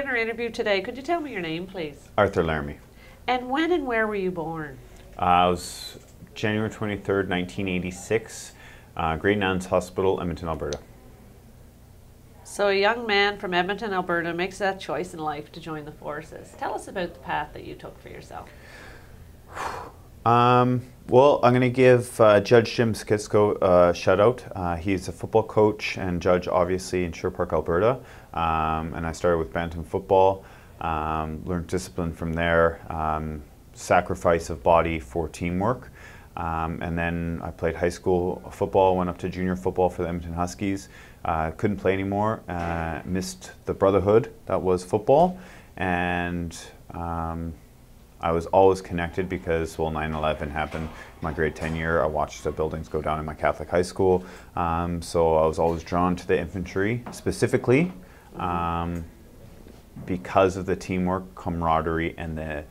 begin our interview today, could you tell me your name, please? Arthur Laramie. And when and where were you born? I was January 23rd, 1986, Great Nuns Hospital, Edmonton, Alberta. So a young man from Edmonton, Alberta makes that choice in life to join the forces. Tell us about the path that you took for yourself. Well, I'm going to give Judge Jim Skitsko a shout out. He's a football coach and judge, obviously, in Sherwood Park, Alberta. And I started with bantam football, learned discipline from there, sacrifice of body for teamwork. And then I played high school football, went up to junior football for the Edmonton Huskies. Couldn't play anymore, missed the brotherhood that was football. And I was always connected because, well, 9/11 happened my grade 10 year. I watched the buildings go down in my Catholic high school. So I was always drawn to the infantry specifically because of the teamwork, camaraderie, and the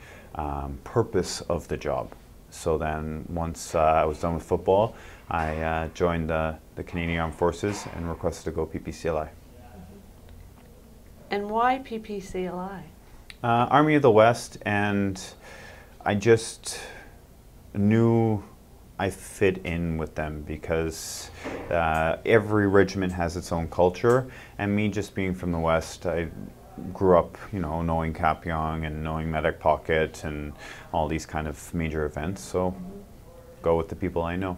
purpose of the job. So then once I was done with football, I joined the Canadian Armed Forces and requested to go PPCLI. And why PPCLI? Army of the West, and I just knew I fit in with them because every regiment has its own culture, and me just being from the West, I grew up, you know, knowing Kapyong and knowing Medic Pocket and all these kind of major events, so go with the people I know.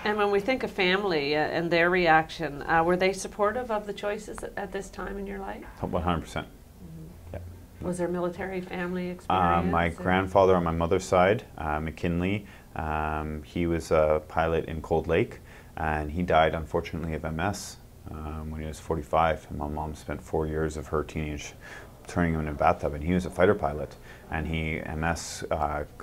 And when we think of family and their reaction, were they supportive of the choices at this time in your life? 100%. Was there military family experience? My grandfather on my mother's side, McKinley, he was a pilot in Cold Lake, and he died unfortunately of MS when he was 45. And my mom spent 4 years of her teenage turning him in a bathtub, and he was a fighter pilot, and he MS,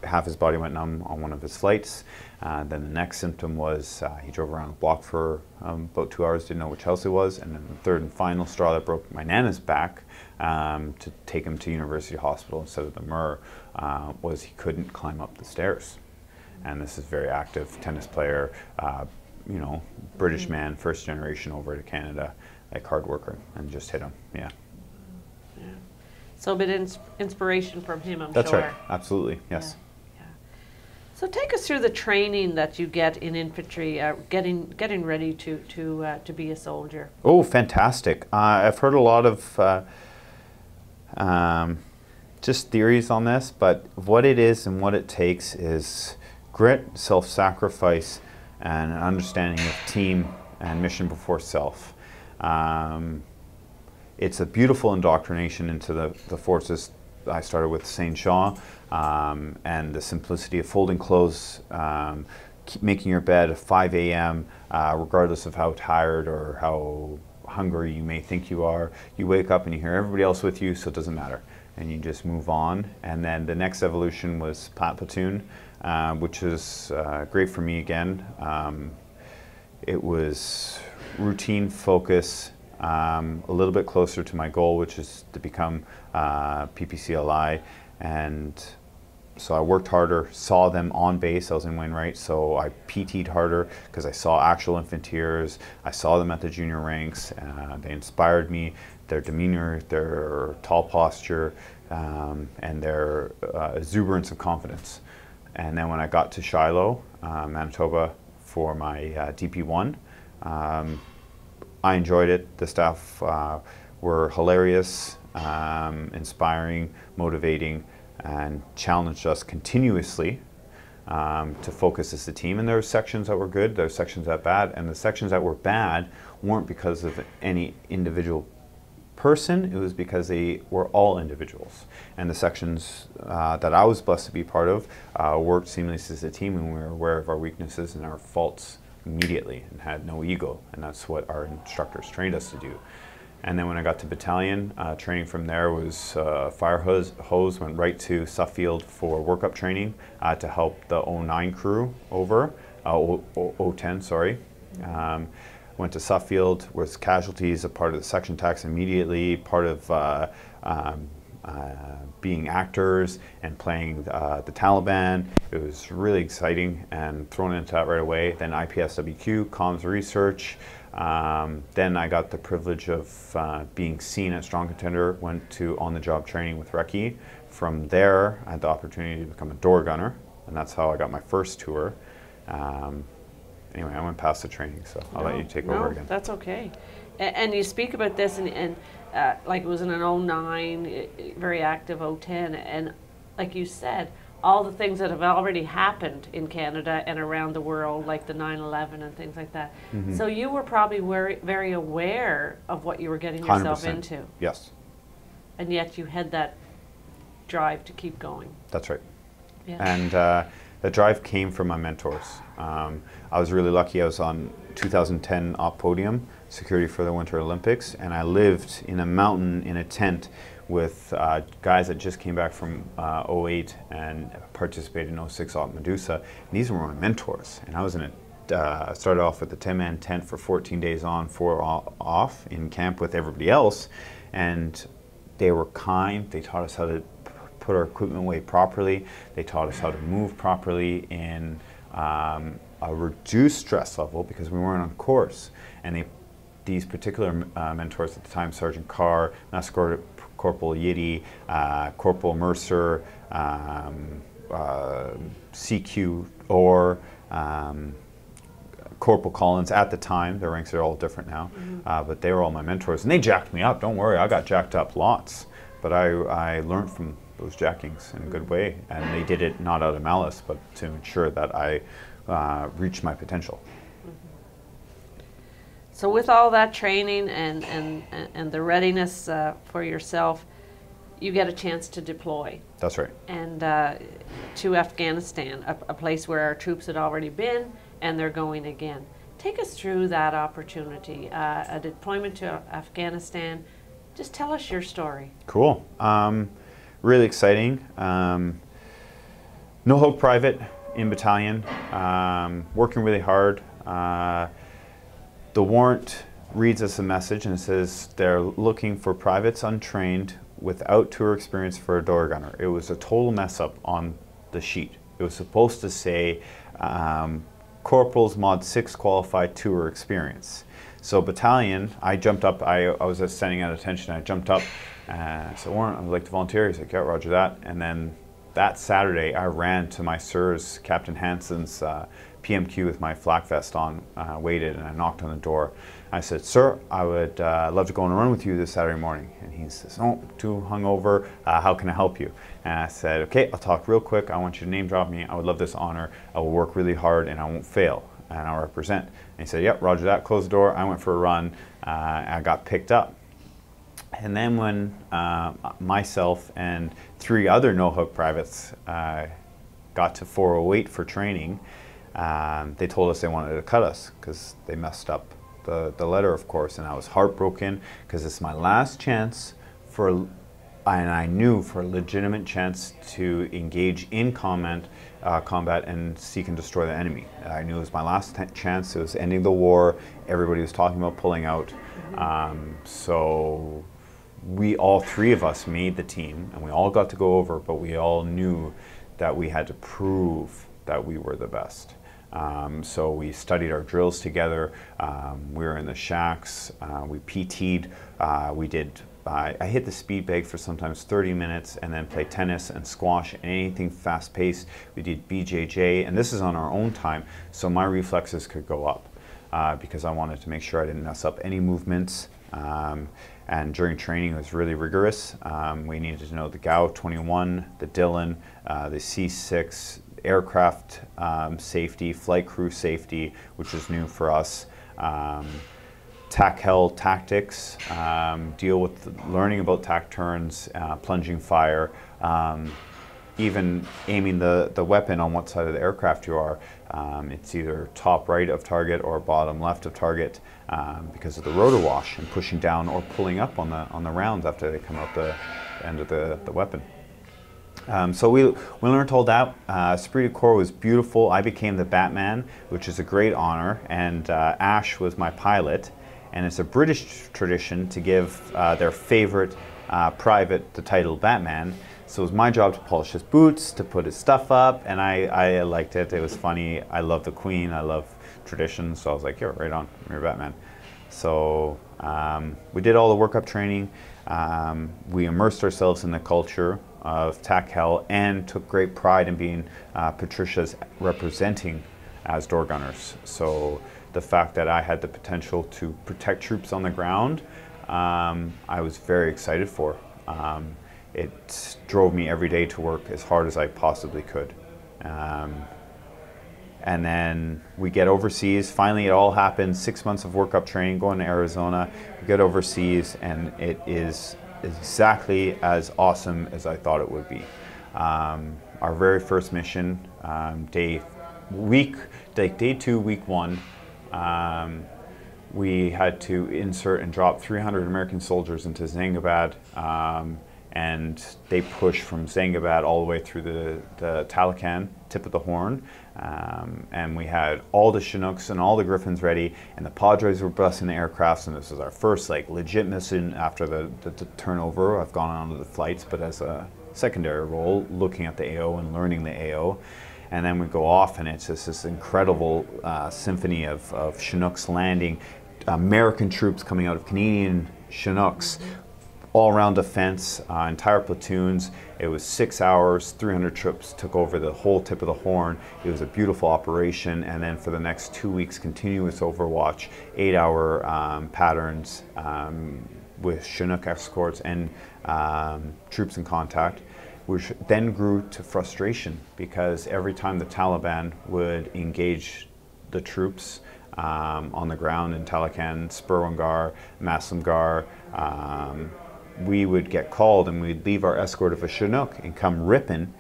half his body went numb on one of his flights. Then the next symptom was he drove around the block for about 2 hours, didn't know which house it was, and then the third and final straw that broke my nana's back to take him to University Hospital instead of the MUR was he couldn't climb up the stairs. And this is very active tennis player, you know, British man, first generation over to Canada, like hard worker, and just hit him, yeah. So a bit inspiration from him, I'm sure. That's right, absolutely, yes. Yeah. So take us through the training that you get in infantry, getting ready to be a soldier. Oh, fantastic. I've heard a lot of just theories on this, but what it is and what it takes is grit, self-sacrifice, and an understanding of team and mission before self. It's a beautiful indoctrination into the forces. I started with St. Jean, and the simplicity of folding clothes, making your bed at 5 a.m., regardless of how tired or how hungry you may think you are. You wake up and you hear everybody else with you, so it doesn't matter. And you just move on. And then the next evolution was Pat Platoon, which is great for me again. It was routine, focus, a little bit closer to my goal, which is to become PPCLI. And so I worked harder, saw them on base. I was in Wainwright, so I PT'd harder because I saw actual infanteers. I saw them at the junior ranks. They inspired me, their demeanor, their tall posture, and their exuberance of confidence. And then when I got to Shiloh, Manitoba, for my DP1, I enjoyed it. The staff were hilarious, inspiring, motivating, and challenged us continuously to focus as a team. And there were sections that were good, there were sections that were bad, and the sections that were bad weren't because of any individual person, it was because they were all individuals. And the sections that I was blessed to be part of worked seamlessly as a team, and we were aware of our weaknesses and our faults immediately and had no ego, and that's what our instructors trained us to do. And then when I got to battalion, training from there was fire hose, went right to Suffield for workup training to help the 09 crew over, 010, sorry. Went to Suffield, was casualties, a part of the section tax immediately, part of being actors and playing the Taliban. It was really exciting and thrown into that right away. Then IPSWQ, comms research, Then I got the privilege of being seen at Strong Contender, went to on-the-job training with Recce. From there, I had the opportunity to become a door gunner, and that's how I got my first tour. Anyway, I went past the training, so I'll let you take over again. That's okay. And you speak about this, and like it was in an 09, very active 010, and like you said, all the things that have already happened in Canada and around the world, like the 9/11 and things like that. Mm-hmm. So you were probably very aware of what you were getting yourself 100%. into. Yes. And yet you had that drive to keep going. That's right. Yeah. And the drive came from my mentors. I was really lucky. I was on 2010 op podium, security for the Winter Olympics, and I lived in a mountain in a tent with guys that just came back from 08 and participated in 06 op Medusa. And these were my mentors. And I was in I started off with a 10-man tent for 14 days on, 4 off in camp with everybody else. And they were kind. They taught us how to put our equipment away properly. They taught us how to move properly in a reduced stress level because we weren't on course. And these particular mentors at the time, Sergeant Carr, Master Corporal Yiddy, Corporal Mercer, CQ Orr, Corporal Collins at the time, their ranks are all different now, but they were all my mentors. And they jacked me up, don't worry, I got jacked up lots. But I learned from those jackings in a good way, and they did it not out of malice, but to ensure that I reached my potential. So with all that training and the readiness for yourself, you get a chance to deploy. That's right. And to Afghanistan, a place where our troops had already been, and they're going again. Take us through that opportunity, a deployment to Afghanistan. Just tell us your story. Cool. Really exciting. No Hope Private in battalion, working really hard. The warrant reads us a message and it says they're looking for privates untrained without tour experience for a door gunner. It was a total mess up on the sheet. It was supposed to say Corporals Mod 6 qualified tour experience. So battalion, I jumped up, I was standing at attention, I jumped up and said, Warren, I'd like to volunteer. He's like, yeah, roger that. And then that Saturday, I ran to my SIRS, Captain Hansen's PMQ with my flak vest on, waited, and I knocked on the door. I said, sir, I would love to go on a run with you this Saturday morning. And he says, oh, too hungover, how can I help you? And I said, okay, I'll talk real quick. I want you to name drop me. I would love this honor. I will work really hard and I won't fail. And I'll represent. And he said, yep, roger that, close the door. I went for a run, I got picked up. And then when myself and 3 other no-hook privates got to 408 for training, they told us they wanted to cut us because they messed up the letter, of course, and I was heartbroken because it's my last chance and I knew for a legitimate chance to engage in combat and seek and destroy the enemy. I knew it was my last chance. It was ending the war. Everybody was talking about pulling out. So all 3 of us made the team, and we all got to go over, but we all knew that we had to prove that we were the best. So we studied our drills together. We were in the shacks. We PT'd. I hit the speed bag for sometimes 30 minutes and then play tennis and squash and anything fast paced. We did BJJ, and this is on our own time, so my reflexes could go up because I wanted to make sure I didn't mess up any movements. And during training it was really rigorous. We needed to know the GAU 21, the Dillon, the C6, aircraft safety, flight crew safety, which was new for us. TAC-HEL tactics, deal with learning about tac turns, plunging fire, even aiming the weapon on what side of the aircraft you are. It's either top right of target or bottom left of target because of the rotor wash and pushing down or pulling up on the rounds after they come out the end of the weapon. So we learned all that. Esprit de Corps was beautiful. I became the Batman, which is a great honor, and Ash was my pilot. And it's a British tradition to give their favorite private the title Batman. So it was my job to polish his boots, to put his stuff up, and I liked it. It was funny. I love the Queen. I love tradition. So I was like, yeah, right on, you're Batman. So we did all the workup training. We immersed ourselves in the culture of TAC Hell and took great pride in being Patricia's representing as door gunners. So the fact that I had the potential to protect troops on the ground, I was very excited for. It drove me every day to work as hard as I possibly could. And then we get overseas. Finally, it all happened. 6 months of workup training, going to Arizona. We get overseas, and it is exactly as awesome as I thought it would be. Our very first mission, day 2, week 1, we had to insert and drop 300 American soldiers into Zangabad, and they pushed from Zangabad all the way through the Talican, tip of the Horn, and we had all the Chinooks and all the Griffins ready, and the Padres were busing the aircrafts, and this was our first like legit mission after the turnover. I've gone on to the flights, but as a secondary role, looking at the AO and learning the AO. And then we go off, and it's just this incredible symphony of Chinooks landing, American troops coming out of Canadian Chinooks, all-around defense, entire platoons. It was 6 hours, 300 troops took over the whole tip of the Horn. It was a beautiful operation, and then for the next 2 weeks, continuous overwatch, 8-hour patterns with Chinook escorts and troops in contact, which then grew to frustration because every time the Taliban would engage the troops on the ground in Taliban, Spurwangar, Maslamgar, we would get called and we'd leave our escort of a Chinook and come ripping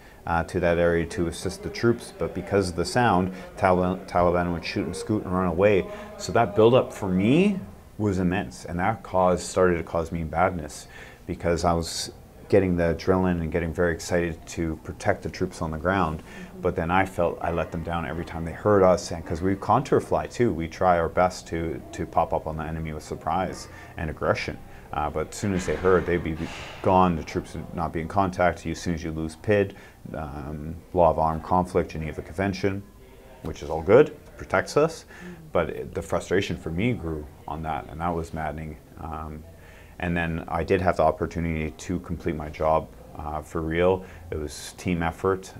to that area to assist the troops. But because of the sound, Taliban would shoot and scoot and run away. So that buildup for me was immense, and that started to cause me badness because I was getting the adrenaline and getting very excited to protect the troops on the ground. But then I felt I let them down every time they heard us, and because we contour fly too, we try our best to pop up on the enemy with surprise and aggression. But as soon as they heard, they'd be gone. The troops would not be in contact. As soon as you lose PID, Law of Armed Conflict, Geneva Convention, which is all good, protects us. But the frustration for me grew on that, and that was maddening. And then I did have the opportunity to complete my job for real. It was team effort.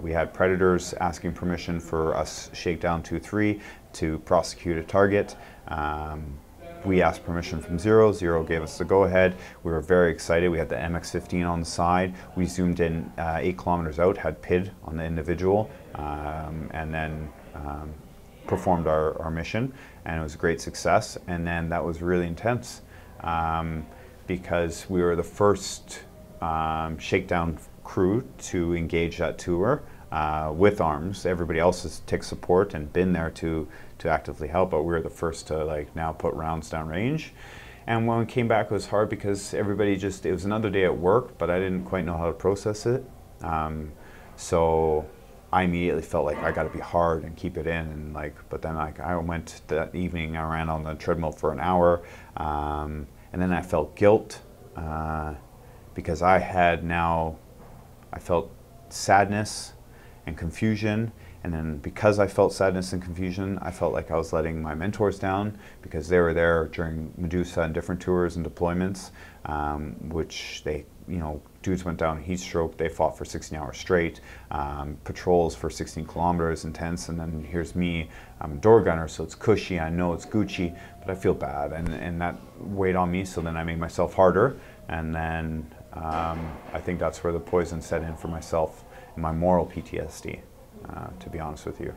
We had Predators asking permission for us Shakedown 2-3 to prosecute a target. We asked permission from Zero. Zero gave us the go-ahead. We were very excited. We had the MX-15 on the side. We zoomed in 8 kilometers out, had PID on the individual, and then performed our mission, and it was a great success. And then that was really intense because we were the first Shakedown crew to engage that tour with arms. Everybody else has taken support and been there to actively help, but we were the first to like now put rounds down range. And when we came back, it was hard because everybody it was another day at work, but I didn't quite know how to process it. So I immediately felt like I got to be hard and keep it in, and but then I went that evening, I ran on the treadmill for an hour, and then I felt guilt because I felt sadness and confusion. And then because I felt sadness and confusion, I felt like I was letting my mentors down because they were there during Medusa and different tours and deployments, which they, dudes went down heat stroke. They fought for 16 hours straight, patrols for 16 kilometers intense. And then here's me, I'm a door gunner, so it's cushy. I know it's Gucci, but I feel bad. And that weighed on me. So then I made myself harder. And then I think that's where the poison set in for myself and my moral PTSD. To be honest with you.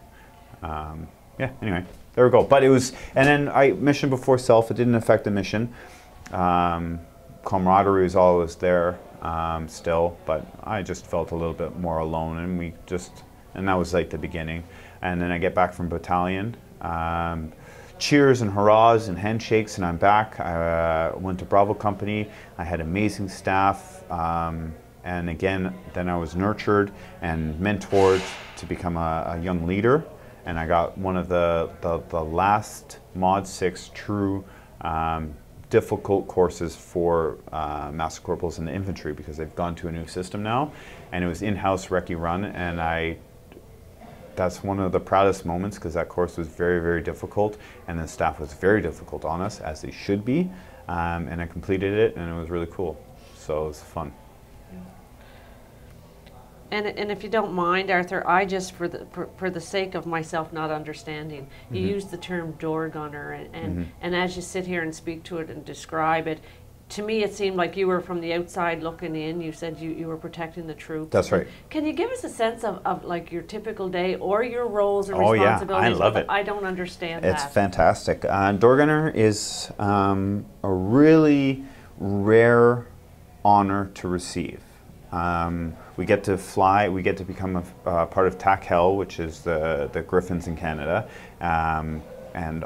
Yeah, anyway, there we go. But it was, and then mission before self, it didn't affect the mission. Camaraderie was always there still, but I just felt a little bit more alone, and that was like the beginning. And then I get back from battalion, cheers and hurrahs and handshakes, and I'm back. I went to Bravo Company. I had amazing staff. And again, then I was nurtured and mentored to become a young leader. And I got one of the last Mod 6 true difficult courses for Master Corporals in the infantry because they've gone to a new system now. And it was in-house recce run, and I that's one of the proudest moments, because that course was very, very difficult, and the staff was very difficult on us, as they should be, and I completed it, and it was really cool. So it was fun. And if you don't mind, Arthur, I just, for the sake of myself not understanding, you use the term door gunner, and as you sit here and speak to it and describe it, to me it seemed like you were from the outside looking in. You said you were protecting the troops. That's right. Can you give us a sense of like your typical day or your roles and Oh yeah, responsibilities? I love it. I don't understand that. It's fantastic. Door gunner is a really rare honor to receive. We get to fly, we get to become a part of H.A.F, which is the Griffins in Canada. And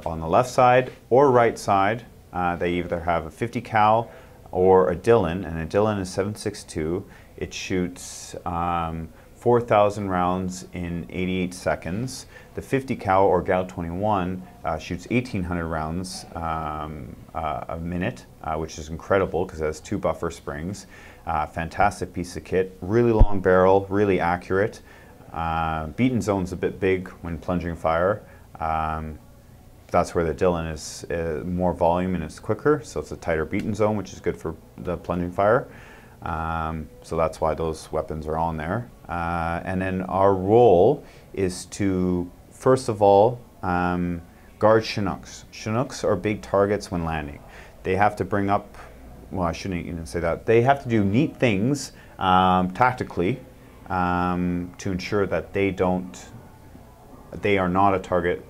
on the left side or right side, they either have a 50 cal or a Dillon, and a Dillon is 7.62. It shoots 4,000 rounds in 88 seconds. The 50 cal or Gal 21 shoots 1,800 rounds a minute, which is incredible because it has 2 buffer springs. Fantastic piece of kit, really long barrel, really accurate. Beaten zone's a bit big when plunging fire. That's where the Dillon is more volume and it's quicker, so it's a tighter beaten zone, which is good for the plunging fire. So that's why those weapons are on there. And then our role is to, first of all, guard Chinooks. Chinooks are big targets when landing. They have to bring up, well, I shouldn't even say that. They have to do neat things tactically to ensure that they are not a target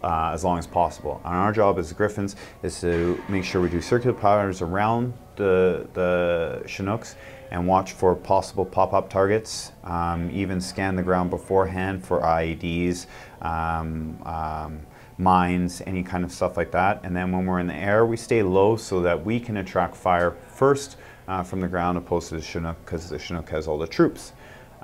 as long as possible. And our job as Griffins is to make sure we do circular patterns around the Chinooks and watch for possible pop-up targets, even scan the ground beforehand for IEDs, mines, any kind of stuff like that. And then when we're in the air, we stay low so that we can attract fire first from the ground opposed to the Chinook, because the Chinook has all the troops.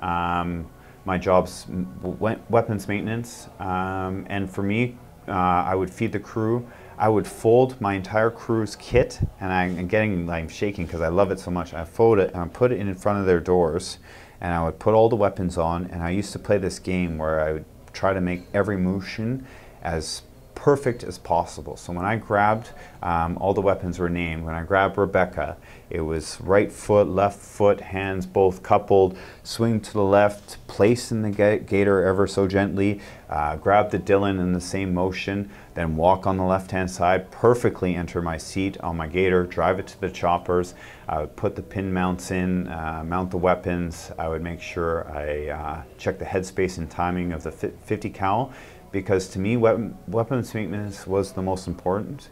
My job's weapons maintenance, and for me, I would feed the crew. I would fold my entire crew's kit, and I'm shaking because I love it so much. I fold it and I put it in front of their doors, and I would put all the weapons on. And I used to play this game where I would try to make every motion as perfect as possible. So when I grabbed, all the weapons were named. When I grabbed Rebecca, it was right foot, left foot, hands both coupled, swing to the left, place in the gator ever so gently, grab the Dillon in the same motion, then walk on the left-hand side, perfectly enter my seat on my gator, drive it to the choppers. I would put the pin mounts in, mount the weapons. I would make sure I check the headspace and timing of the 50 cal. Because to me, weapons maintenance was the most important,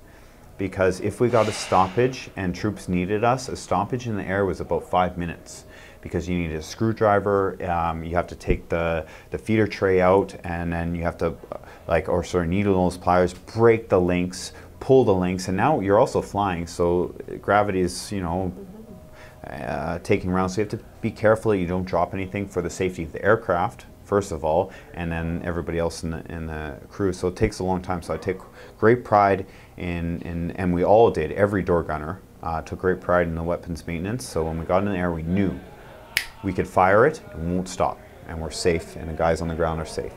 because if we got a stoppage and troops needed us, a stoppage in the air was about 5 minutes, because you need a screwdriver, you have to take the feeder tray out, and then you have to, needle nose pliers, break the links, pull the links, and now you're also flying, so gravity is, taking rounds, so you have to be careful that you don't drop anything for the safety of the aircraft, first of all, and then everybody else in the crew. So it takes a long time. So I take great pride in and we all did, every door gunner took great pride in the weapons maintenance. So when we got in the air, we knew we could fire it and won't stop, and we're safe, and the guys on the ground are safe.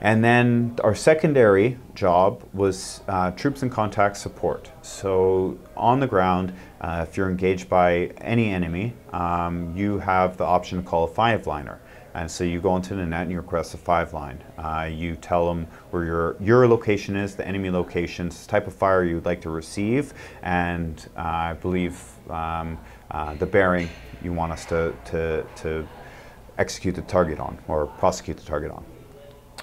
And then our secondary job was troops and contact support. So on the ground, if you're engaged by any enemy, you have the option to call a 5-liner. And so you go into the net and you request a 5-line. You tell them where your location is, the enemy locations, type of fire you'd like to receive, and I believe the bearing you want us to execute the target on, or prosecute the target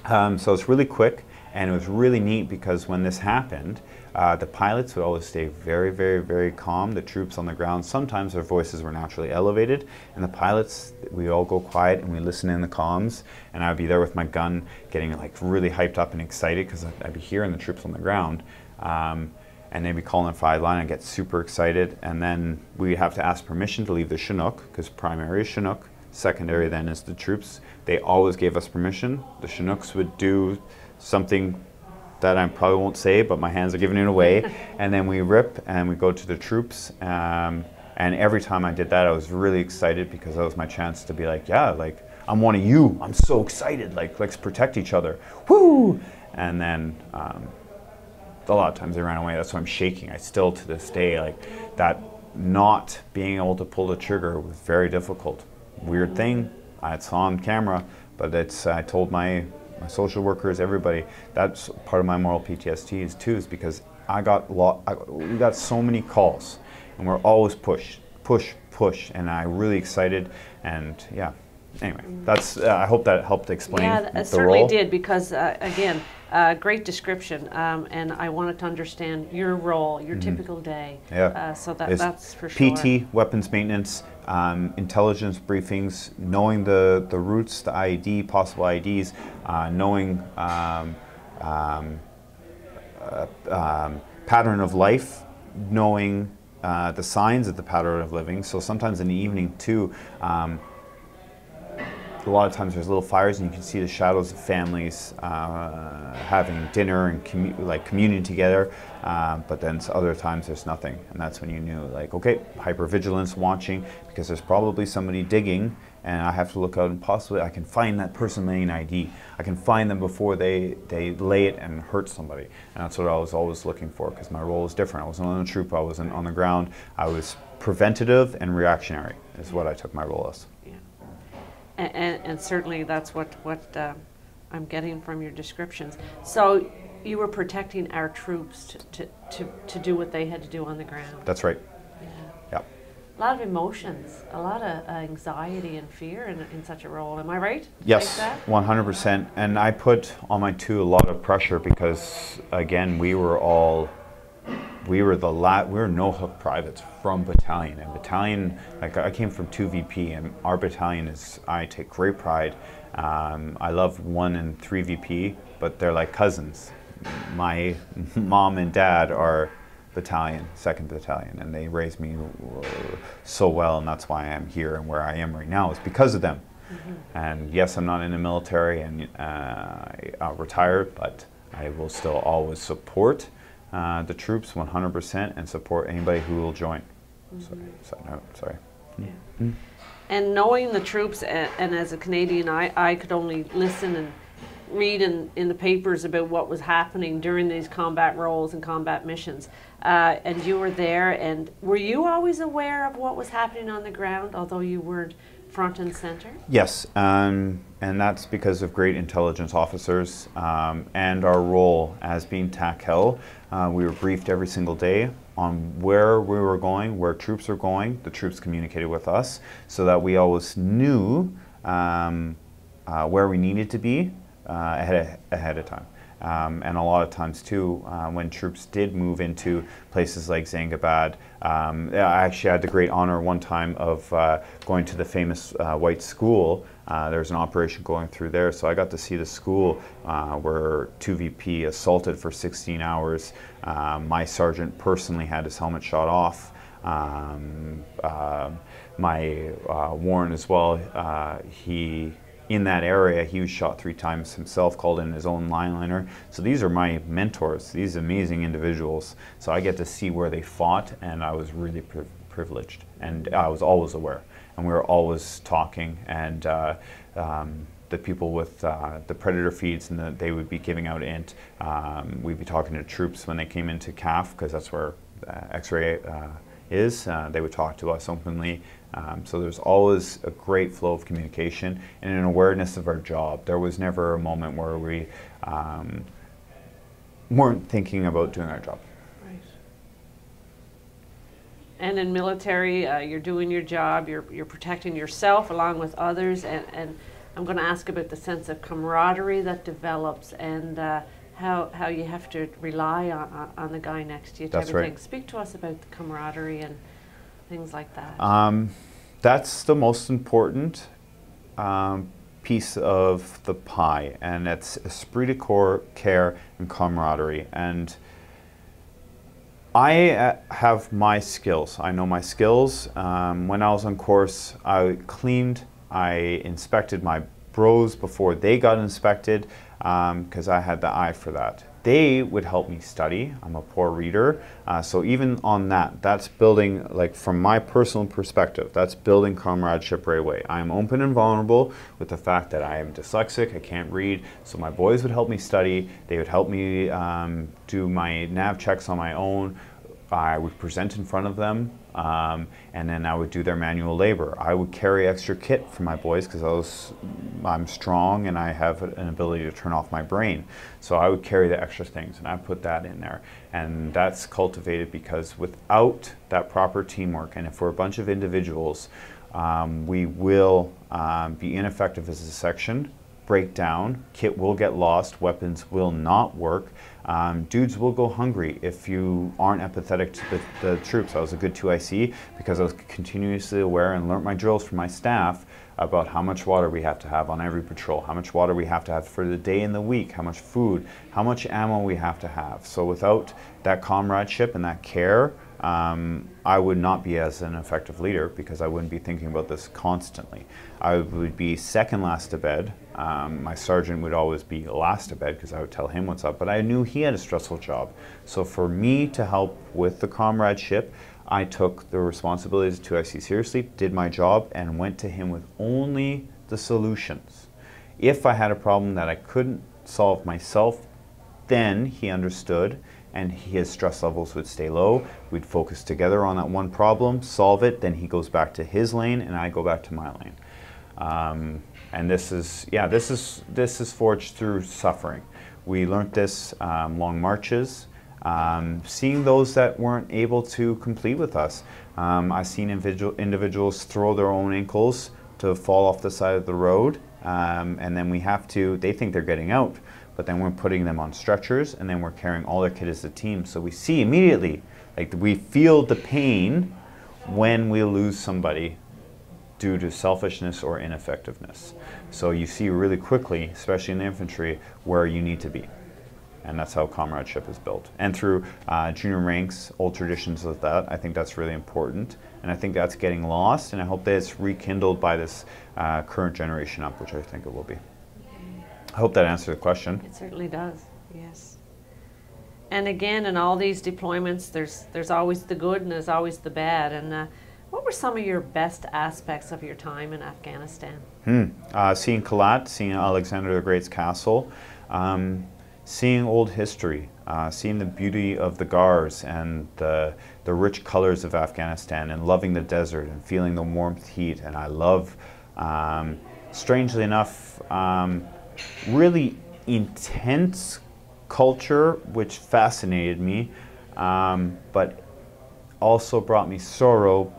on. So it's really quick, and it was really neat because when this happened, the pilots would always stay very, very, very calm. The troops on the ground, sometimes their voices were naturally elevated, and the pilots, we all go quiet and we listen in the comms, and I'd be there with my gun getting really hyped up and excited because I'd be hearing the troops on the ground. And they'd be calling a 5-line, I'd get super excited, and then we'd have to ask permission to leave the Chinook, because primary is Chinook, secondary then is the troops. They always gave us permission. The Chinooks would do something that I probably won't say, but my hands are giving it away. And then we rip and we go to the troops. And every time I did that, I was really excited because that was my chance to be like, yeah, I'm one of you. I'm so excited. Like, let's protect each other. Woo! And then a lot of times they ran away. That's why I'm shaking. I still, to this day, like that not being able to pull the trigger was very difficult. Weird thing. It's on camera, but I told my social workers, everybody, that's part of my moral PTSD is because we got so many calls, and we're always push, and I'm really excited, and yeah. Anyway, that's. I hope that helped explain the role. Yeah, it certainly did, because again, great description, and I wanted to understand your role, your typical day. Yeah. So that's for sure. PT, weapons maintenance, intelligence briefings, knowing the routes, the IED, possible IEDs, knowing pattern of life, knowing the signs of the pattern of living. So sometimes in the evening too. A lot of times there's little fires, and you can see the shadows of families having dinner and communing together, but then other times there's nothing, and that's when you knew, like, okay, hypervigilance, watching, because there's probably somebody digging, and I have to look out, and possibly I can find that person laying ID. I can find them before they lay it and hurt somebody, and that's what I was always looking for, because my role was different. I wasn't on the troop, I wasn't on the ground. I was preventative and reactionary is what I took my role as. And certainly that's what I'm getting from your descriptions. So you were protecting our troops to do what they had to do on the ground. That's right. Yeah. A lot of emotions, a lot of anxiety and fear in such a role. Am I right? Yes, 100%. And I put on my two a lot of pressure because, again, we were no hook privates from battalion, and battalion, like I came from 2 VP, and our battalion I take great pride. I love 1 and 3 VP, but they're like cousins. My mom and dad are battalion, 2nd Battalion, and they raised me so well, and that's why I'm here and where I am right now is because of them. And yes, I'm not in the military and retired, but I will still always support the troops 100% and support anybody who will join. Sorry. Yeah. And knowing the troops, and as a Canadian, I could only listen and read in the papers about what was happening during these combat roles and combat missions. And you were there, and were you always aware of what was happening on the ground, although you weren't front and center? Yes, and that's because of great intelligence officers and our role as being TACL. We were briefed every single day on where we were going, where troops were going. The troops communicated with us so that we always knew where we needed to be ahead of time. And a lot of times too, when troops did move into places like Zangabad, I actually had the great honor one time of going to the famous white school. There was an operation going through there, so I got to see the school where 2 VP assaulted for 16 hours. My sergeant personally had his helmet shot off. My Warren as well, in that area, he was shot 3 times himself, called in his own line-liner. So these are my mentors, these amazing individuals. So I get to see where they fought, and I was really privileged. And I was always aware. And we were always talking, and the people with the predator feeds, and they would be giving out int. We'd be talking to troops when they came into H.A.F, because that's where X-ray is. They would talk to us openly. So there's always a great flow of communication and an awareness of our job. There was never a moment where we weren't thinking about doing our job. Right. And in military, you're doing your job, you're protecting yourself along with others, and I'm going to ask about the sense of camaraderie that develops, and how you have to rely on the guy next to you. That's right. Speak to us about the camaraderie and things like that. That's the most important piece of the pie, and it's esprit de corps, care, and camaraderie. And I have my skills. I know my skills. When I was on course, I cleaned, I inspected my bros before they got inspected, because I had the eye for that. they would help me study. I'm a poor reader. So even on that, that's building, like from my personal perspective, that's building comradeship right away. I am open and vulnerable with the fact that I am dyslexic, I can't read. So my boys would help me study. They would help me do my nav checks on my own. I would present in front of them, and then I would do their manual labor. I would carry extra kit for my boys because I'm strong and I have an ability to turn off my brain. So I would carry the extra things, and I put that in there. And that's cultivated because without that proper teamwork, and if we're a bunch of individuals, we will be ineffective as a section, break down, kit will get lost, weapons will not work. Dudes will go hungry if you aren't empathetic to the troops. I was a good 2IC because I was continuously aware and learnt my drills from my staff about how much water we have to have on every patrol, how much water we have to have for the day and the week, how much food, how much ammo we have to have. So without that comradeship and that care, I would not be as an effective leader because I wouldn't be thinking about this constantly. I would be second last to bed. My sergeant would always be last to bed because I would tell him what's up, but I knew he had a stressful job. So for me to help with the comradeship, I took the responsibilities to IC seriously, did my job, and went to him with only the solutions. If I had a problem that I couldn't solve myself, then he understood, and his stress levels would stay low. We'd focus together on that one problem, solve it, then he goes back to his lane and I go back to my lane. And this is forged through suffering. We learned this long marches, seeing those that weren't able to complete with us. I've seen individuals throw their own ankles to fall off the side of the road, and then they think they're getting out, but then we're putting them on stretchers, and then we're carrying all their kit as a team. So we see immediately, like we feel the pain when we lose somebody due to selfishness or ineffectiveness. So you see really quickly, especially in the infantry, where you need to be. And that's how comradeship is built. And through junior ranks, old traditions of that, I think that's really important. And I think that's getting lost, and I hope that it's rekindled by this current generation up, which I think it will be. I hope that answered the question. It certainly does, yes. And again, in all these deployments, there's always the good and there's always the bad. And what were some of your best aspects of your time in Afghanistan? Seeing Kalat, seeing Alexander the Great's castle, seeing old history, seeing the beauty of the Gars and the rich colors of Afghanistan, and loving the desert and feeling the warmth, heat. And I love, strangely enough, really intense culture, which fascinated me, but also brought me sorrow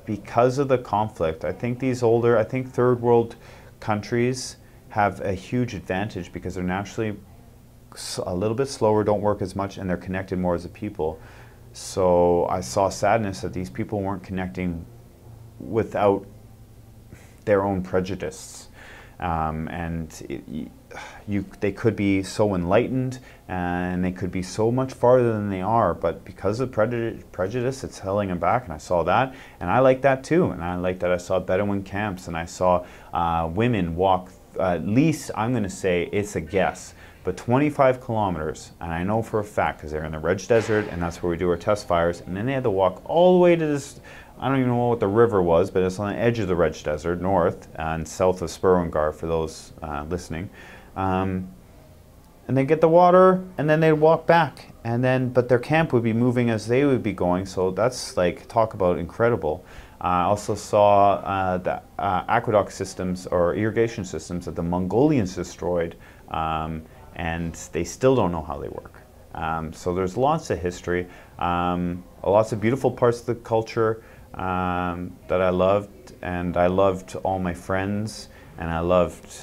because of the conflict. I think third world countries have a huge advantage because they're naturally a little bit slower, don't work as much, and they're connected more as a people. So I saw sadness that these people weren't connecting without their own prejudice. They could be so enlightened and they could be so much farther than they are, but because of prejudice, it's holding them back. And I saw that, and I like that too. And I like that I saw Bedouin camps, and I saw women walk at least, I'm going to say it's a guess, but 25 kilometers, and I know for a fact because they're in the Reg Desert, and that's where we do our test fires, and then they had to walk all the way to this, I don't even know what the river was, but it's on the edge of the Reg Desert, north and south of Spurwengar for those listening. And they get the water, and then they'd walk back, but their camp would be moving as they would be going, so that's like, talk about incredible. I also saw the aqueduct systems or irrigation systems that the Mongolians destroyed, and they still don't know how they work. So there's lots of history, lots of beautiful parts of the culture that I loved, and I loved all my friends, and I loved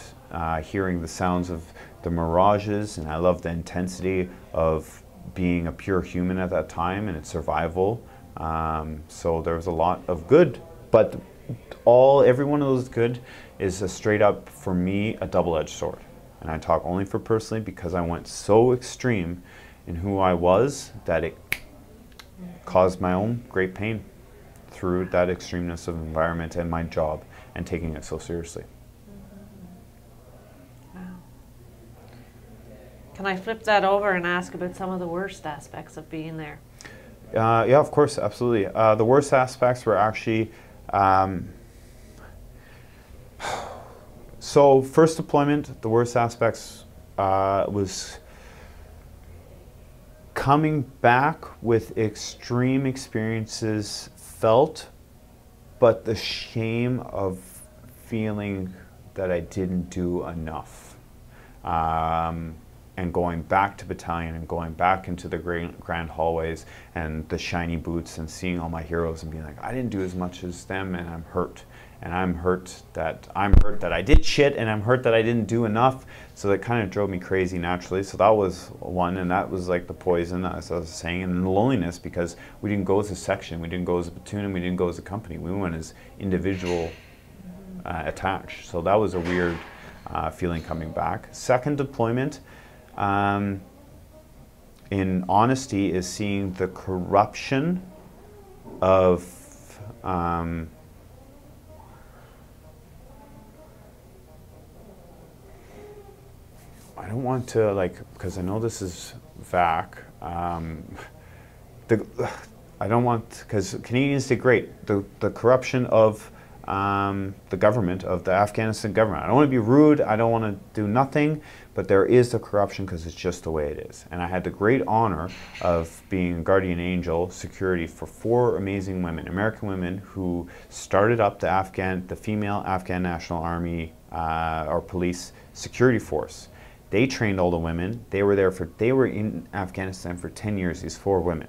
hearing the sounds of the mirages, and I loved the intensity of being a pure human at that time and its survival. So there was a lot of good, but every one of those good is a straight up, for me, a double-edged sword. And I talk only for personally because I went so extreme in who I was that it caused my own great pain through that extremeness of environment and my job and taking it so seriously. Wow. Can I flip that over and ask about some of the worst aspects of being there? Yeah, of course, absolutely. The worst aspects were actually, so first deployment, the worst aspects was coming back with extreme experiences felt, but the shame of feeling that I didn't do enough. And going back to battalion and going back into the grand hallways and the shiny boots and seeing all my heroes and being like, I didn't do as much as them, and I'm hurt. And I'm hurt that I did shit, and I'm hurt that I didn't do enough. So that kind of drove me crazy naturally. So that was one, and that was like the poison, as I was saying, and the loneliness, because we didn't go as a section, we didn't go as a platoon, and we didn't go as a company. We went as individual attached. So that was a weird feeling coming back. Second deployment, in honesty, is seeing the corruption of I don't want to, like, because I know this is VAC, I don't want, because Canadians did great, the corruption of the government, of the Afghanistan government. I don't want to be rude, I don't want to do nothing, but there is the corruption because it's just the way it is. And I had the great honor of being guardian angel security for 4 amazing women, American women, who started up the female Afghan National Army or police security force. They trained all the women. They were in Afghanistan for 10 years, these 4 women.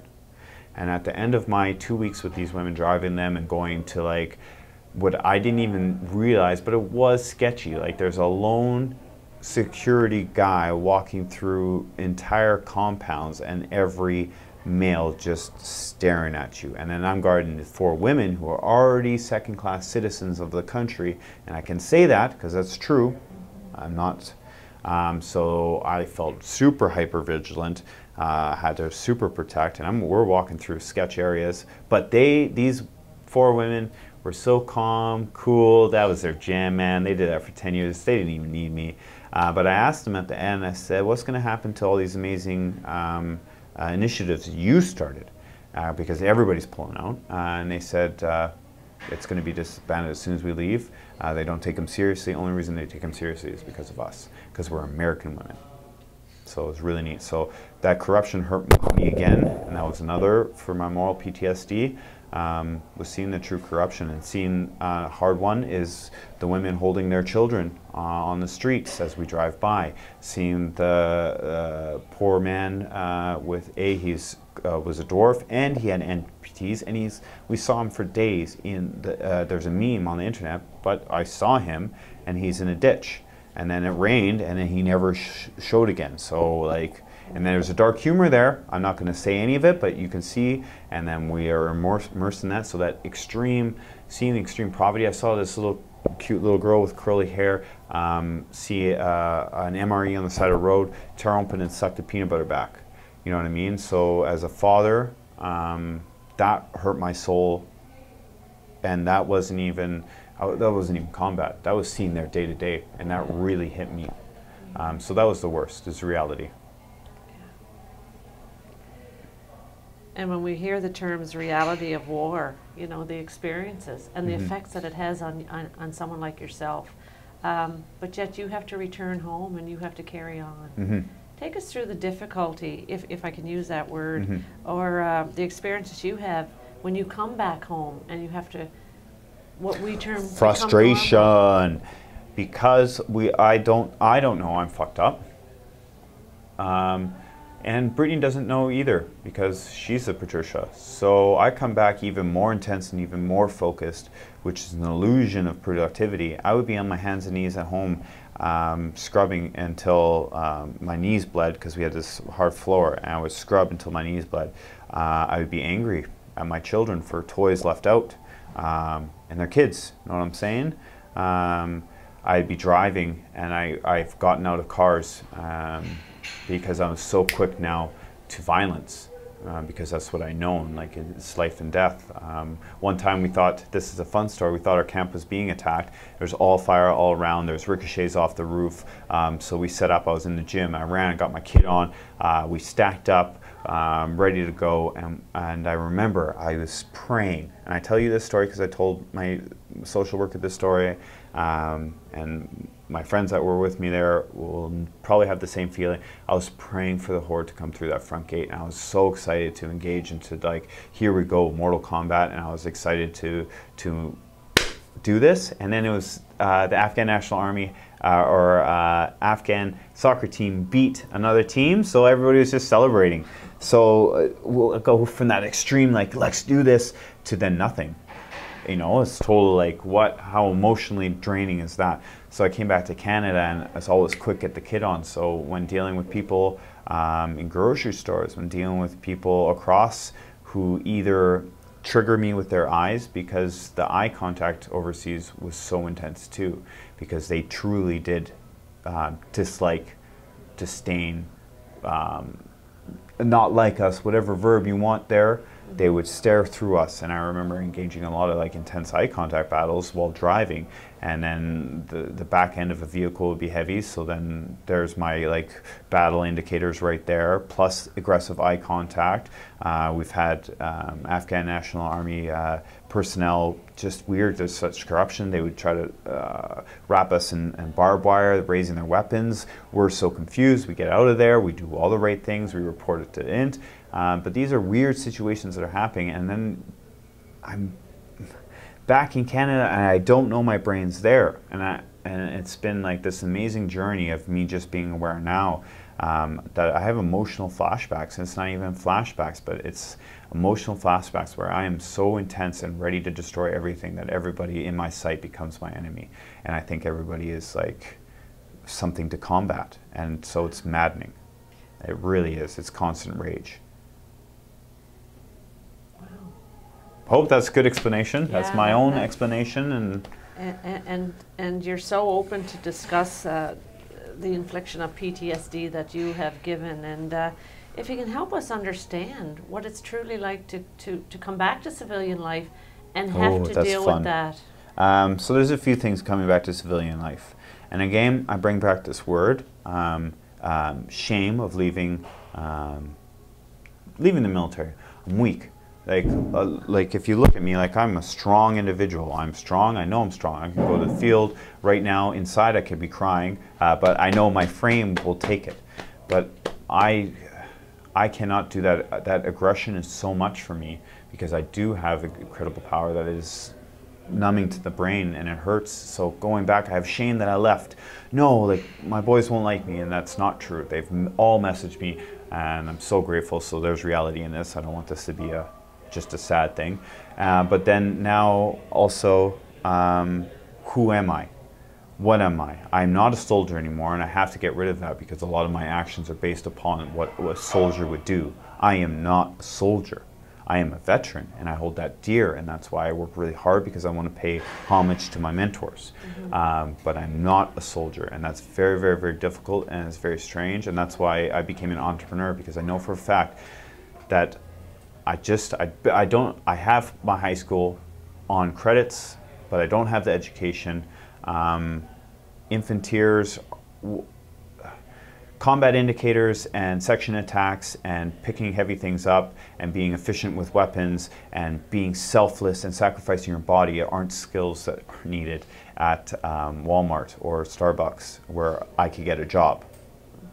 And at the end of my 2 weeks with these women, driving them and going to, like, what I didn't even realize, but it was sketchy. Like, there's a lone security guy walking through entire compounds and every male just staring at you. And then I'm guarding the 4 women who are already second-class citizens of the country. And I can say that because that's true. I'm not. So I felt super hyper vigilant, had to super protect, and we're walking through sketch areas. But these 4 women were so calm, cool. That was their jam, man. They did that for 10 years. They didn't even need me. But I asked them at the end, I said, what's going to happen to all these amazing initiatives you started? Because everybody's pulling out. And they said, it's going to be disbanded as soon as we leave. They don't take them seriously. The only reason they take them seriously is because of us, because we're American women. So it was really neat. So that corruption hurt me again, and that was another for my moral PTSD. Was seeing the true corruption, and seeing a hard one is the women holding their children on the streets as we drive by. Seeing the poor man was a dwarf and he had amputees, and we saw him for days in there's a meme on the internet, but I saw him and he's in a ditch, and then it rained and then he never showed again. So, like, and there's a dark humor there. I'm not going to say any of it, but you can see, and then we are immersed in that. So that seeing the extreme poverty. I saw this cute little girl with curly hair see an MRE on the side of the road, tear open and suck the peanut butter back. You know what I mean? So as a father, that hurt my soul, and that wasn't even combat. That was seeing their day to day, and that really hit me. So that was the worst, is reality. And when we hear the terms reality of war, you know, the experiences and the effects that it has on someone like yourself, but yet you have to return home and you have to carry on. Take us through the difficulty, if I can use that word, or the experiences you have when you come back home and you have to, what we term frustration, because I don't know I'm fucked up. And Brittany doesn't know either, because she's a Patricia. So I come back even more intense and even more focused, which is an illusion of productivity. I would be on my hands and knees at home scrubbing until my knees bled, because we had this hard floor, and I would scrub until my knees bled. I would be angry at my children for toys left out, and their kids, you know what I'm saying? I'd be driving, and I've gotten out of cars because I'm so quick now to violence. because that's what I known, like it's life and death. One time we thought, this is a fun story, we thought our camp was being attacked. There's all fire all around, there's ricochets off the roof. So we set up, I was in the gym, I ran, got my kit on, we stacked up, ready to go, and I remember I was praying. And I tell you this story because I told my social worker this story, and my friends that were with me there will probably have the same feeling. I was praying for the horde to come through that front gate, and I was so excited to engage into, like, here we go, Mortal Kombat, and I was excited to do this. And then it was the Afghan National Army Afghan soccer team beat another team, so everybody was just celebrating. So we'll go from that extreme, like, let's do this, to then nothing. You know, it's totally like, how emotionally draining is that? So I came back to Canada, and it's always quick, get the kid on. So when dealing with people in grocery stores, when dealing with people across who either trigger me with their eyes, because the eye contact overseas was so intense too, because they truly did dislike, disdain, not like us, whatever verb you want there. They would stare through us, and I remember engaging in a lot of, like, intense eye contact battles while driving, and then the back end of a vehicle would be heavy, so then there's my, like, battle indicators right there, plus aggressive eye contact. We've had Afghan National Army personnel, just weird, there's such corruption, they would try to wrap us in barbed wire, raising their weapons. We're so confused, we get out of there, we do all the right things, we report it to INT. But these are weird situations that are happening, and then I'm back in Canada and I don't know my brain's there, and it's been like this amazing journey of me just being aware now that I have emotional flashbacks, and it's not even flashbacks, but it's emotional flashbacks where I am so intense and ready to destroy everything that everybody in my sight becomes my enemy, and I think everybody is like something to combat, and so it's maddening. It really is. It's constant rage. Hope that's a good explanation. Yeah, that's my own explanation, and you're so open to discuss the infliction of PTSD that you have given, and if you can help us understand what it's truly like to come back to civilian life and have to deal with that. So there's a few things coming back to civilian life, and again I bring back this word, shame of leaving the military. I'm weak. Like if you look at me, like, I'm a strong individual. I'm strong. I know I'm strong. I can go to the field right now. Inside, I could be crying, but I know my frame will take it. But I cannot do that. That aggression is so much for me because I do have incredible power that is numbing to the brain, and it hurts. So going back, I have shame that I left. No, like, my boys won't like me, and that's not true. They've all messaged me, and I'm so grateful. So there's reality in this. I don't want this to be just a sad thing. But then now also, who am I? What am I? I'm not a soldier anymore, and I have to get rid of that because a lot of my actions are based upon what a soldier would do. I am not a soldier. I am a veteran, and I hold that dear, and that's why I work really hard, because I want to pay homage to my mentors. But I'm not a soldier, and that's very, very, very difficult, and it's very strange, and that's why I became an entrepreneur, because I know for a fact that I have my high school on credits, but I don't have the education. Infanteers, combat indicators and section attacks and picking heavy things up and being efficient with weapons and being selfless and sacrificing your body aren't skills that are needed at Walmart or Starbucks, where I could get a job.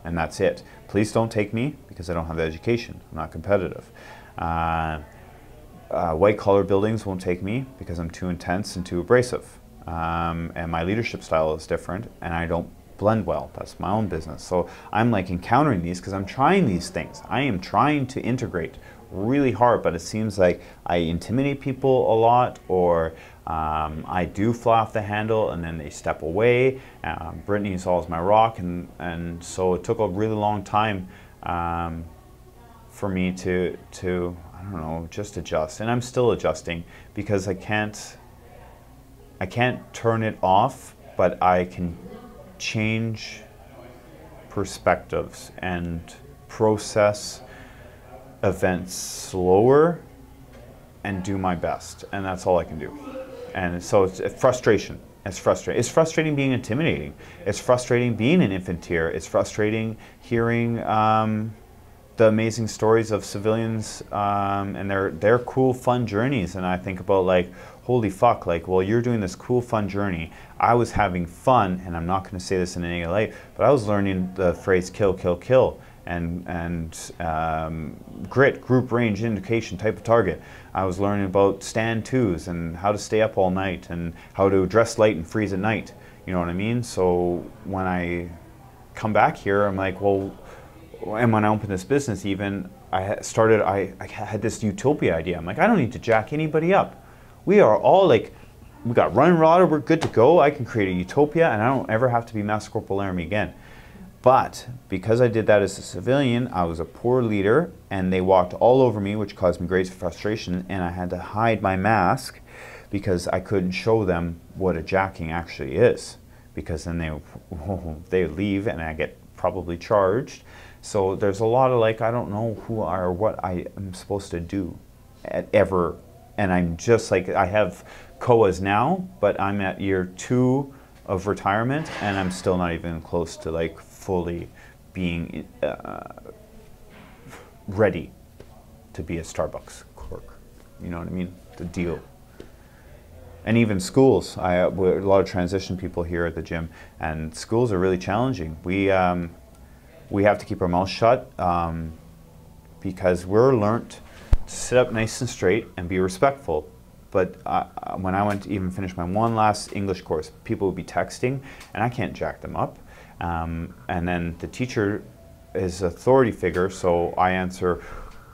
And that's it. Please don't take me because I don't have the education. I'm not competitive. White collar buildings won't take me because I'm too intense and too abrasive. And my leadership style is different, and I don't blend well. That's my own business. So I'm like encountering these because I'm trying these things. I am trying to integrate really hard, but it seems like I intimidate people a lot, or I do fly off the handle and then they step away. Brittany's always my rock, and so it took a really long time for me to I don't know, just adjust, and I'm still adjusting because I can't turn it off, but I can change perspectives and process events slower and do my best, and that's all I can do. And so it's frustration. It's frustrating. It's frustrating being intimidating. It's frustrating being an infanteer. It's frustrating hearing the amazing stories of civilians and their cool, fun journeys. And I think about like, holy fuck, like, well, you're doing this cool, fun journey. I was having fun, and I'm not going to say this in any light, but I was learning the phrase kill, kill, kill. And grit, group range, indication, type of target. I was learning about stand twos and how to stay up all night and how to dress light and freeze at night. You know what I mean? So when I come back here, I'm like, well, and when I opened this business even, I had this utopia idea. I'm like, I don't need to jack anybody up. We are all like, we got running water, we're good to go. I can create a utopia and I don't ever have to be Master Corporal Laramie again. But because I did that as a civilian, I was a poor leader, and they walked all over me, which caused me great frustration, and I had to hide my mask because I couldn't show them what a jacking actually is, because then they leave and I get probably charged. So there's a lot of like, I don't know who or what I am supposed to do ever, and I'm just like, I have COAs now, but I'm at year 2 of retirement, and I'm still not even close to like fully being ready to be a Starbucks clerk. You know what I mean? The deal. And even schools. A lot of transition people here at the gym, and schools are really challenging. We have to keep our mouths shut because we're learnt to sit up nice and straight and be respectful. But when I went to even finish my one last English course, people would be texting, and I can't jack them up. And then the teacher is authority figure, so I answer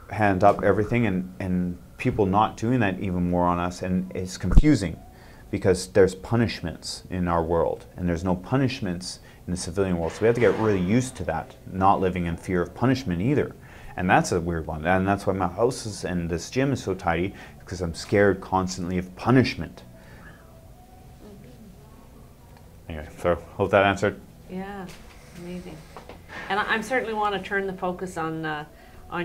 hand up everything, and people not doing that even more on us, and it's confusing because there's punishments in our world, and there's no punishments in the civilian world. So we have to get really used to that, not living in fear of punishment either. And that's a weird one, and that's why my house is, and this gym is so tidy, because I'm scared constantly of punishment. Anyway, so hope that answered. Yeah, amazing. And I certainly want to turn the focus on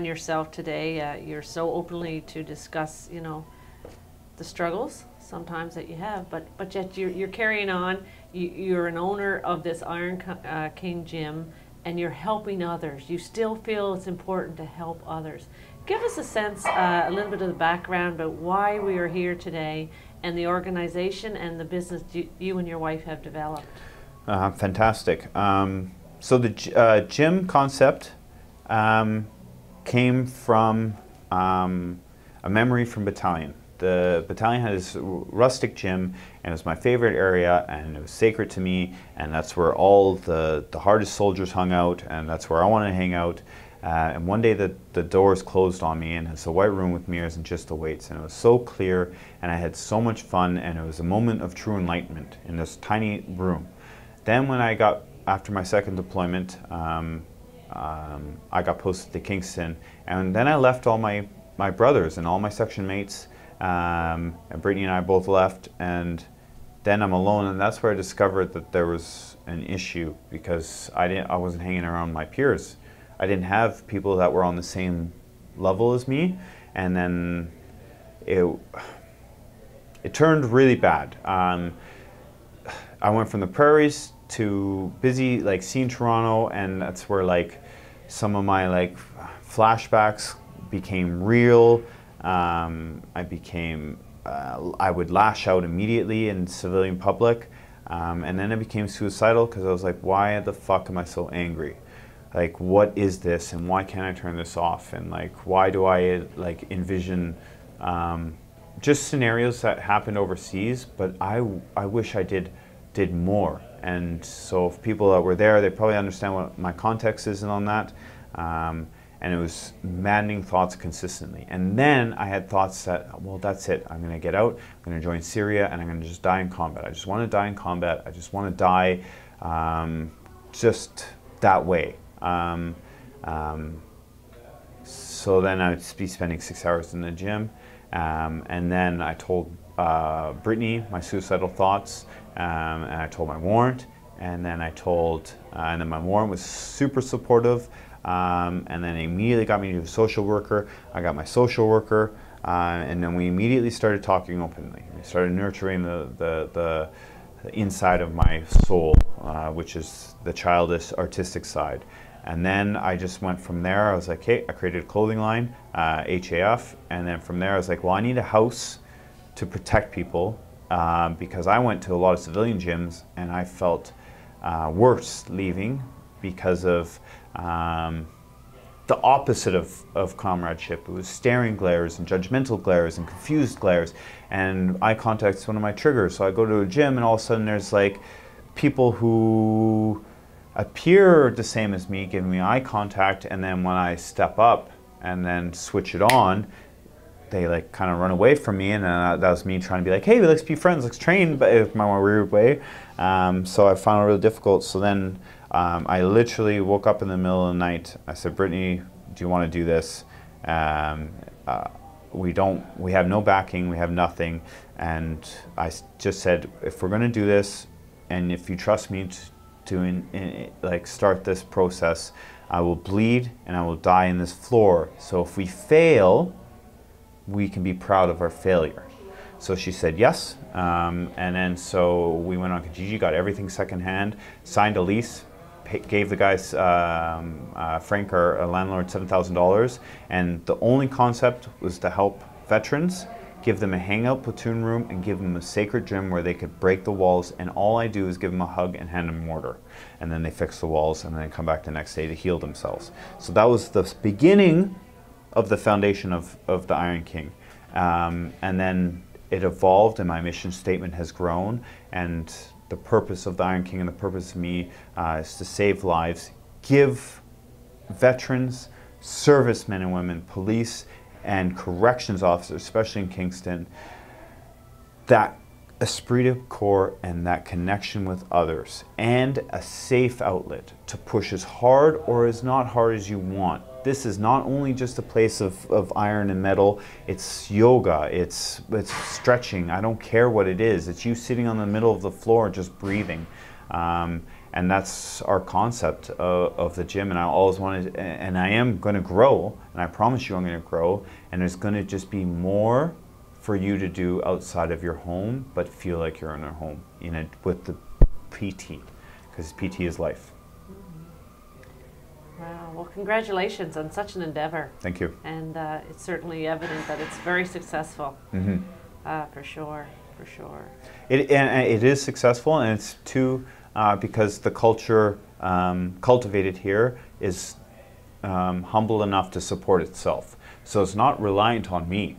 yourself today. You're so openly to discuss, you know, the struggles sometimes that you have, but yet you're carrying on. You're an owner of this Iron King gym, and you're helping others. You still feel it's important to help others. Give us a sense, a little bit of the background about why we are here today and the organization and the business you and your wife have developed. Fantastic. So the gym concept came from a memory from battalion. The battalion had this rustic gym, and it was my favorite area, and it was sacred to me, and that's where all the hardest soldiers hung out, and that's where I wanted to hang out. And one day the doors closed on me, and it's a white room with mirrors and just the weights, and it was so clear, and I had so much fun, and it was a moment of true enlightenment in this tiny room. Then when I got, after my second deployment, I got posted to Kingston, and then I left all my brothers and all my section mates, and Brittany and I both left, and then I'm alone, and that's where I discovered that there was an issue, because I wasn't hanging around my peers. I didn't have people that were on the same level as me, and then it turned really bad. I went from the prairies to busy, like, seeing Toronto, and that's where like some of my like flashbacks became real. I would lash out immediately in civilian public, and then I became suicidal because I was like, why the fuck am I so angry? Like, what is this, and why can't I turn this off? And like, why do I like envision just scenarios that happened overseas, but I wish I did more. And so if people that were there, they probably understand what my context is on that. And it was maddening thoughts consistently. And then I had thoughts that, well, that's it. I'm going to get out, I'm going to join Syria, and I'm going to just die in combat. I just want to die in combat. I just want to die just that way. So then I would be spending 6 hours in the gym. And then I told Brittany my suicidal thoughts, and I told my warrant, and then and then my warrant was super supportive. and then they immediately got me to a social worker. I got my social worker, and then we immediately started talking openly. We started nurturing the inside of my soul, which is the childish, artistic side. And then I just went from there. I was like, hey, I created a clothing line, H.A.F. And then from there, I was like, well, I need a house to protect people, because I went to a lot of civilian gyms and I felt worse leaving because of the opposite of comradeship. It was staring glares and judgmental glares and confused glares. And eye contact's one of my triggers. So I go to a gym and all of a sudden there's like people who appear the same as me, giving me eye contact, and then when I step up and then switch it on, they like kind of run away from me, and that was me trying to be like, hey, let's be friends, let's train, but in my weird way. So I found it really difficult. So then I literally woke up in the middle of the night. I said, Brittany, do you want to do this? We have no backing, we have nothing. And I just said, if we're going to do this, and if you trust me to like start this process, I will bleed and I will die in this floor. So if we fail, we can be proud of our failure. So she said yes, and then so we went on Kijiji, got everything secondhand, signed a lease, gave the guys, Frank, our landlord, $7,000, and the only concept was to help veterans, give them a hangout platoon room, and give them a sacred gym where they could break the walls, and all I do is give them a hug and hand them mortar. And then they fix the walls and then come back the next day to heal themselves. So that was the beginning of the foundation of the Iron King. And then it evolved and my mission statement has grown, and the purpose of the Iron King and the purpose of me is to save lives, give veterans, servicemen and women, police, and corrections officers, especially in Kingston, that esprit de corps and that connection with others, and a safe outlet to push as hard or as not hard as you want. This is not only just a place of iron and metal, it's yoga, it's stretching, I don't care what it is. It's you sitting on the middle of the floor just breathing. And that's our concept of the gym, and I always wanted, and I am going to grow, and I promise you I'm going to grow, and there's going to just be more for you to do outside of your home, but feel like you're in a home with the PT, because PT is life. Wow, well, congratulations on such an endeavor. Thank you. And it's certainly evident that it's very successful, for sure, for sure. It is successful, and it's too, because the culture cultivated here is humble enough to support itself. So it's not reliant on me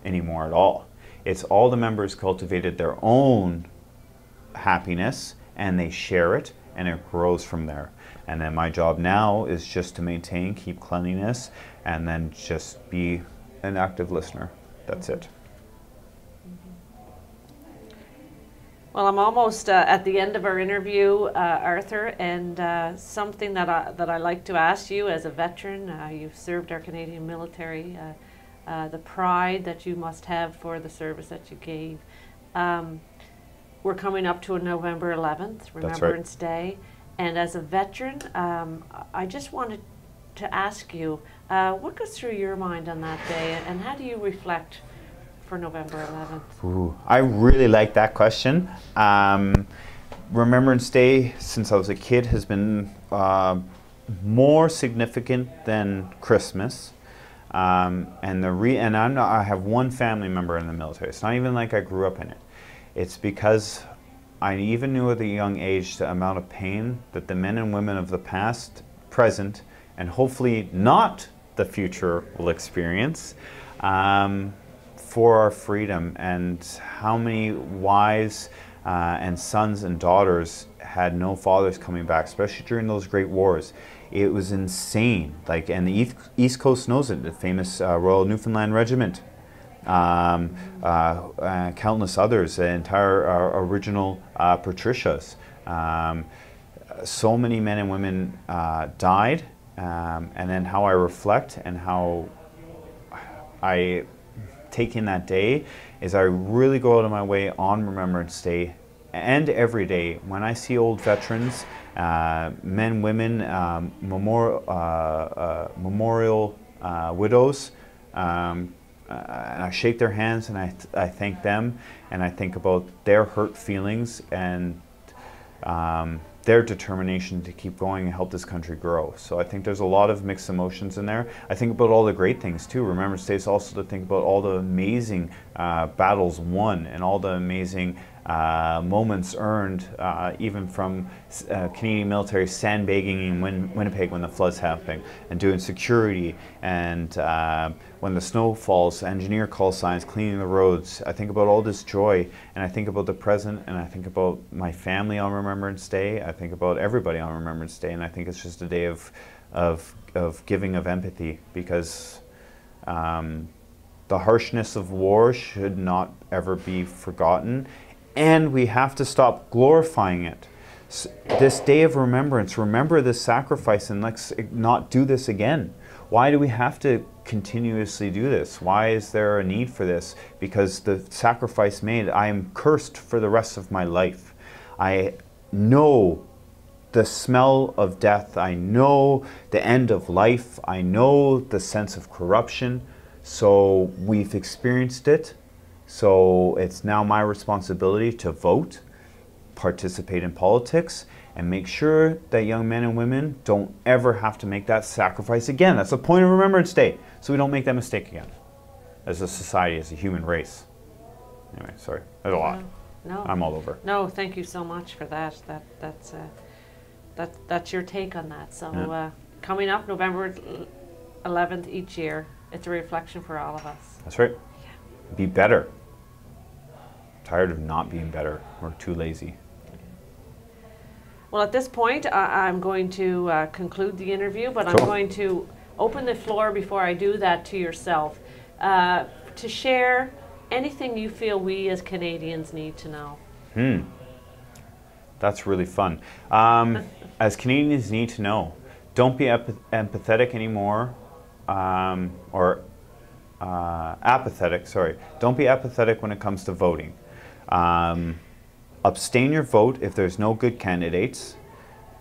anymore at all. It's all the members cultivated their own happiness, and they share it, and it grows from there. And then my job now is just to maintain, keep cleanliness, and then just be an active listener. That's it. Well, I'm almost at the end of our interview, Arthur, and something that I like to ask you as a veteran, you've served our Canadian military, the pride that you must have for the service that you gave. We're coming up to November 11th, Remembrance Day, and as a veteran, I just wanted to ask you, what goes through your mind on that day, and how do you reflect for November 11th? Ooh, I really like that question. Remembrance Day, since I was a kid, has been more significant than Christmas. And I have one family member in the military. It's not even like I grew up in it. It's because I even knew at a young age the amount of pain that the men and women of the past, present, and hopefully not the future will experience for our freedom, and how many wives and sons and daughters had no fathers coming back, especially during those great wars. It was insane. Like, and the East Coast knows it. The famous Royal Newfoundland Regiment, countless others, the entire original Patricias. So many men and women died, and then how I reflect and how I take in that day is I really go out of my way on Remembrance Day and every day when I see old veterans, men, women, memorial widows, and I shake their hands and I thank them, and I think about their hurt feelings and their determination to keep going and help this country grow. So I think there's a lot of mixed emotions in there. I think about all the great things too. Remembrance Day is also to think about all the amazing battles won and all the amazing moments earned, even from Canadian military sandbagging in Winnipeg when the floods happened, and doing security, and when the snow falls, engineer call signs, cleaning the roads. I think about all this joy, and I think about the present, and I think about my family on Remembrance Day. I think about everybody on Remembrance Day, and I think it's just a day of giving, of empathy, because the harshness of war should not ever be forgotten. And we have to stop glorifying it. This day of remembrance, remember this sacrifice, and let's not do this again. Why do we have to continuously do this? Why is there a need for this? Because the sacrifice made, I am cursed for the rest of my life. I know the smell of death. I know the end of life. I know the sense of corruption. So we've experienced it. So it's now my responsibility to vote, participate in politics, and make sure that young men and women don't ever have to make that sacrifice again. That's the point of Remembrance Day, so we don't make that mistake again as a society, as a human race. Anyway, sorry, there's a lot. No, I'm all over. No, thank you so much for that. That's your take on that. So Yeah. Coming up November 11th each year, it's a reflection for all of us. That's right. Be better. Tired of not being better. We're too lazy. Well, at this point, I'm going to conclude the interview, but Cool. I'm going to open the floor before I do that to yourself, to share anything you feel we as Canadians need to know. That's really fun. As Canadians need to know, don't be empathetic anymore, or apathetic, sorry. Don't be apathetic when it comes to voting. Abstain your vote if there's no good candidates,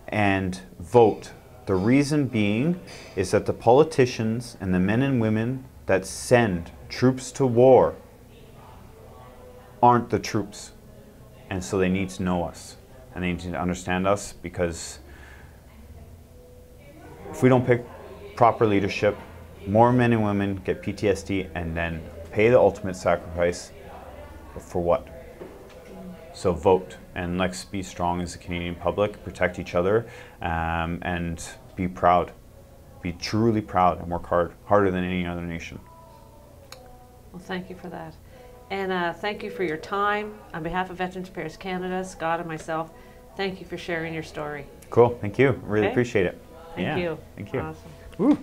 and vote. The reason being is that the politicians and the men and women that send troops to war aren't the troops. And so they need to know us, and they need to understand us, because if we don't pick proper leadership, more men and women get PTSD and then pay the ultimate sacrifice for what? So vote, and let's be strong as a Canadian public, protect each other, and be proud. Be truly proud and work hard, harder than any other nation. Well, thank you for that. And thank you for your time. On behalf of Veterans Affairs Canada, Scott and myself, thank you for sharing your story. Cool, thank you. Really Okay. appreciate it. Thank you. Thank you. Awesome. Woo.